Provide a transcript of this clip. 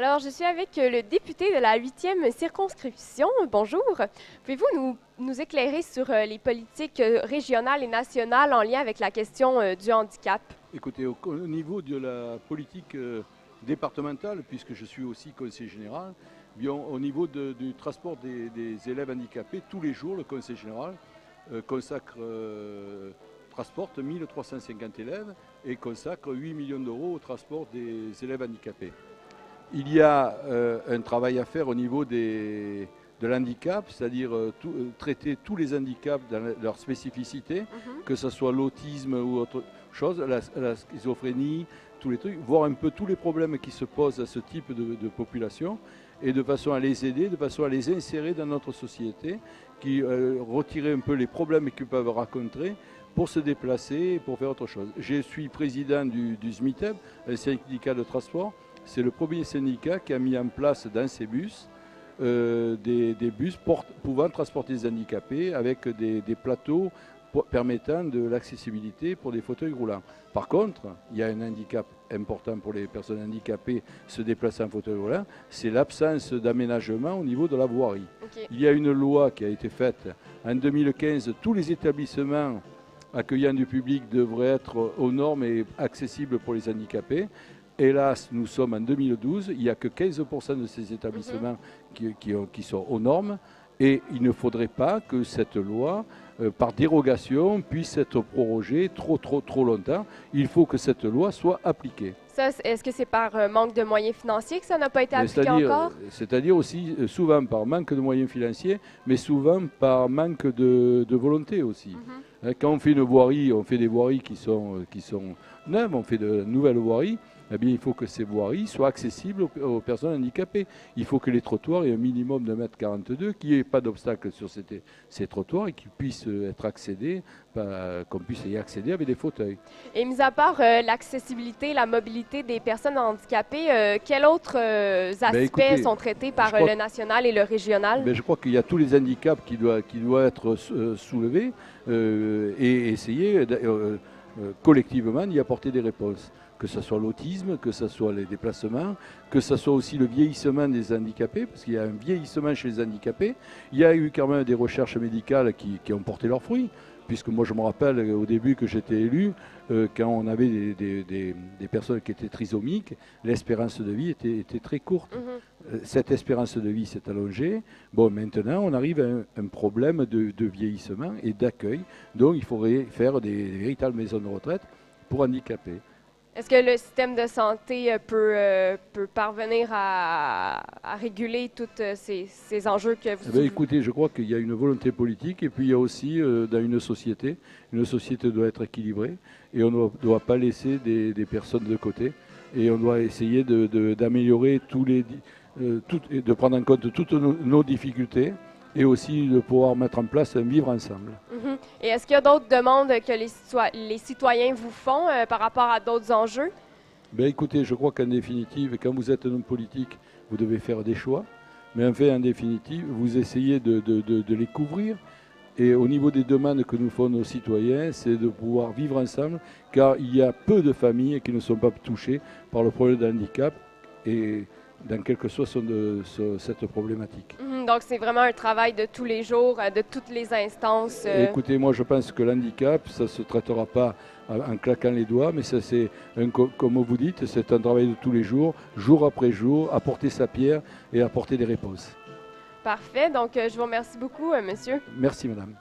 Alors, je suis avec le député de la 8e circonscription. Bonjour. Pouvez-vous nous éclairer sur les politiques régionales et nationales en lien avec la question du handicap? Écoutez, au niveau de la politique départementale, puisque je suis aussi conseiller général, bien, au niveau du transport des élèves handicapés, tous les jours, le conseil général transporte 1350 élèves et consacre 8 millions d'euros au transport des élèves handicapés. Il y a un travail à faire au niveau de l'handicap, c'est-à-dire traiter tous les handicaps dans leur spécificité, que ce soit l'autisme ou autre chose, la schizophrénie, tous les trucs, voir un peu tous les problèmes qui se posent à ce type de population et de façon à les aider, de façon à les insérer dans notre société, retirer un peu les problèmes qu'ils peuvent rencontrer pour se déplacer, pour faire autre chose. Je suis président du SMITEB, un syndicat de transport. C'est le premier syndicat qui a mis en place dans ses bus des bus pouvant transporter des handicapés avec des plateaux permettant de l'accessibilité pour des fauteuils roulants. Par contre, il y a un handicap important pour les personnes handicapées se déplacer en fauteuil roulant, c'est l'absence d'aménagement au niveau de la voirie. Okay. Il y a une loi qui a été faite en 2015, tous les établissements accueillant du public devraient être aux normes et accessibles pour les handicapés. Hélas, nous sommes en 2012, il n'y a que 15% de ces établissements qui sont aux normes et il ne faudrait pas que cette loi, par dérogation, puisse être prorogée trop longtemps. Il faut que cette loi soit appliquée. Est-ce que c'est par manque de moyens financiers que ça n'a pas été appliqué encore? C'est-à-dire aussi souvent par manque de moyens financiers, mais souvent par manque de volonté aussi. Quand on fait une voirie, on fait des voiries qui sont neuves, on fait de nouvelles voiries. Eh bien, il faut que ces voiries soient accessibles aux personnes handicapées. Il faut que les trottoirs aient un minimum de 1,42 m, qu'il n'y ait pas d'obstacle sur ces trottoirs et qu'ils puissent être accédés, qu'on puisse y accéder avec des fauteuils. Et mis à part l'accessibilité, la mobilité des personnes handicapées, quels autres aspects sont traités par le national et le régional? Je crois qu'il y a tous les handicaps qui doivent être soulevés et essayer collectivement d'y apporter des réponses. Que ce soit l'autisme, que ce soit les déplacements, que ce soit aussi le vieillissement des handicapés, parce qu'il y a un vieillissement chez les handicapés. Il y a eu quand même des recherches médicales qui ont porté leurs fruits, puisque moi je me rappelle au début que j'étais élu, quand on avait des personnes qui étaient trisomiques, l'espérance de vie était très courte. Cette espérance de vie s'est allongée. Bon, maintenant on arrive à un problème de vieillissement et d'accueil, donc il faudrait faire des véritables maisons de retraite pour handicapés. Est-ce que le système de santé peut parvenir à réguler tous ces enjeux que vous... Écoutez, je crois qu'il y a une volonté politique et puis il y a aussi dans une société doit être équilibrée et on ne doit pas laisser des personnes de côté et on doit essayer d'améliorer de prendre en compte toutes nos difficultés et aussi de pouvoir mettre en place un vivre ensemble. Et est-ce qu'il y a d'autres demandes que les citoyens vous font par rapport à d'autres enjeux? Écoutez, je crois qu'en définitive, quand vous êtes un homme politique, vous devez faire des choix. Mais en fait, en définitive, vous essayez de les couvrir. Et au niveau des demandes que nous font nos citoyens, c'est de pouvoir vivre ensemble, car il y a peu de familles qui ne sont pas touchées par le problème de handicap. Et dans quelque soit cette problématique. Donc, c'est vraiment un travail de tous les jours, de toutes les instances. Écoutez, moi, je pense que l'handicap, ça ne se traitera pas en claquant les doigts, mais ça, c'est, comme vous dites, c'est un travail de tous les jours, jour après jour, apporter sa pierre et apporter des réponses. Parfait. Donc, je vous remercie beaucoup, monsieur. Merci, madame.